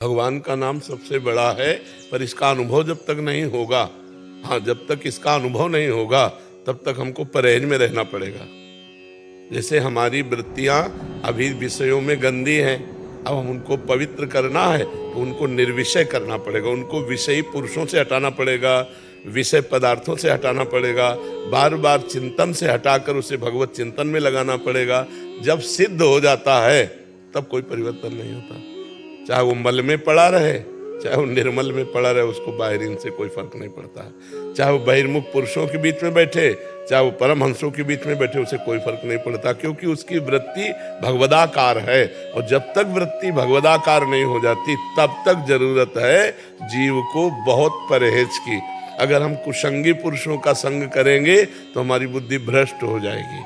भगवान का नाम सबसे बड़ा है, पर इसका अनुभव जब तक नहीं होगा, जब तक इसका अनुभव नहीं होगा तब तक हमको परहेज में रहना पड़ेगा। जैसे हमारी वृत्तियां अभी विषयों में गंदी हैं, अब हम उनको पवित्र करना है तो उनको निर्विषय करना पड़ेगा, उनको विषयी पुरुषों से हटाना पड़ेगा, विषय पदार्थों से हटाना पड़ेगा, बार बार चिंतन से हटाकर उसे भगवत चिंतन में लगाना पड़ेगा। जब सिद्ध हो जाता है तब कोई परिवर्तन नहीं होता। चाहे वो मल में पड़ा रहे, चाहे वो निर्मल में पड़ा रहे, उसको बाहरीन से कोई फर्क नहीं पड़ता है। चाहे वो बहिर्मुख पुरुषों के बीच में बैठे, चाहे वो परमहंसों के बीच में बैठे, उसे कोई फर्क नहीं पड़ता, क्योंकि उसकी वृत्ति भगवदाकार है। और जब तक वृत्ति भगवदाकार नहीं हो जाती तब तक जरूरत है जीव को बहुत परहेज की। अगर हम कुसंगी पुरुषों का संग करेंगे तो हमारी बुद्धि भ्रष्ट हो जाएगी।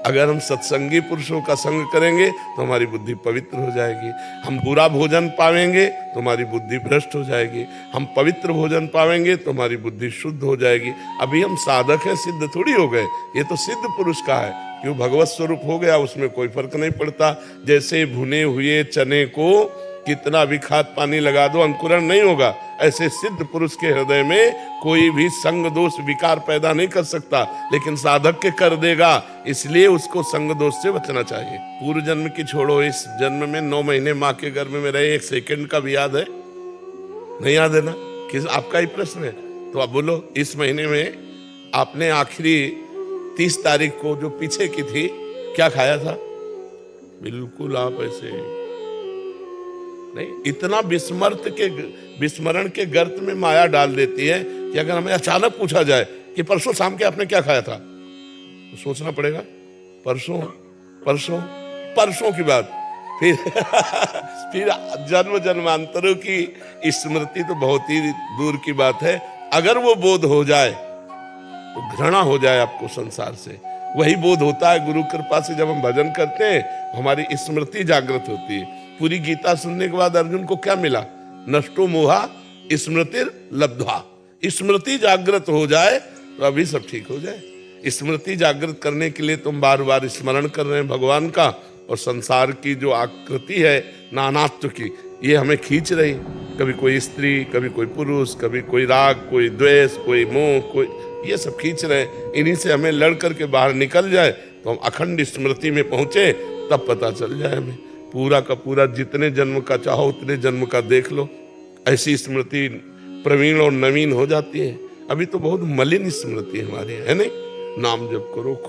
अगर हम सत्संगी पुरुषों का संग करेंगे तो हमारी बुद्धि पवित्र हो जाएगी। हम बुरा भोजन पावेंगे तो हमारी बुद्धि भ्रष्ट हो जाएगी। हम पवित्र भोजन पावेंगे तो हमारी बुद्धि शुद्ध हो जाएगी। अभी हम साधक हैं, सिद्ध थोड़ी हो गए, ये तो सिद्ध पुरुष का है। क्यों भगवत स्वरूप हो गया, उसमें कोई फर्क नहीं पड़ता। जैसे भुने हुए चने को कितना भी खाद पानी लगा दो अंकुरण नहीं होगा, ऐसे सिद्ध पुरुष के हृदय में कोई भी संग दोष विकार पैदा नहीं कर सकता, लेकिन साधक के कर देगा। इसलिए उसको संग दोष से बचना चाहिए। पूर्व जन्म की छोड़ो, इस जन्म में 9 महीने माँ के गर्भ में रहे, 1 सेकंड का भी याद है? नहीं याद है ना? किस आपका ही प्रश्न है तो आप बोलो। इस महीने में आपने आखिरी 30 तारीख को जो पीछे की थी क्या खाया था? बिल्कुल आप ऐसे नहीं। इतना विस्मरण के गर्त में माया डाल देती है कि अगर हमें अचानक पूछा जाए कि परसों शाम के आपने क्या खाया था, तो सोचना पड़ेगा। परसों की बात। फिर जन्म जन्मांतरों की स्मृति तो बहुत ही दूर की बात है। अगर वो बोध हो जाए तो घृणा हो जाए आपको संसार से। वही बोध होता है गुरु कृपा से, जब हम भजन करते हैं हमारी स्मृति जागृत होती है। पूरी गीता सुनने के बाद अर्जुन को क्या मिला? नष्टो मोहा स्मृतिर लब्ध्वा। स्मृति जागृत हो जाए तो अभी सब ठीक हो जाए। स्मृति जागृत करने के लिए तुम बार बार स्मरण कर रहे हैं भगवान का, और संसार की जो आकृति है नानात्व की, ये हमें खींच रही। कभी कोई स्त्री, कभी कोई पुरुष, कभी कोई राग, कोई द्वेष, कोई मोह, कोई ये सब खींच रहे हैं। इन्हीं से हमें लड़ करके बाहर निकल जाए तो हम अखंड स्मृति में पहुंचे, तब पता चल जाए हमें। पूरा का पूरा जितने जन्म का चाहो उतने जन्म का देख लो, ऐसी स्मृति प्रवीण और नवीन हो जाती है। अभी तो बहुत मलिन स्मृति हमारी है नहीं। नाम जप करो, खूब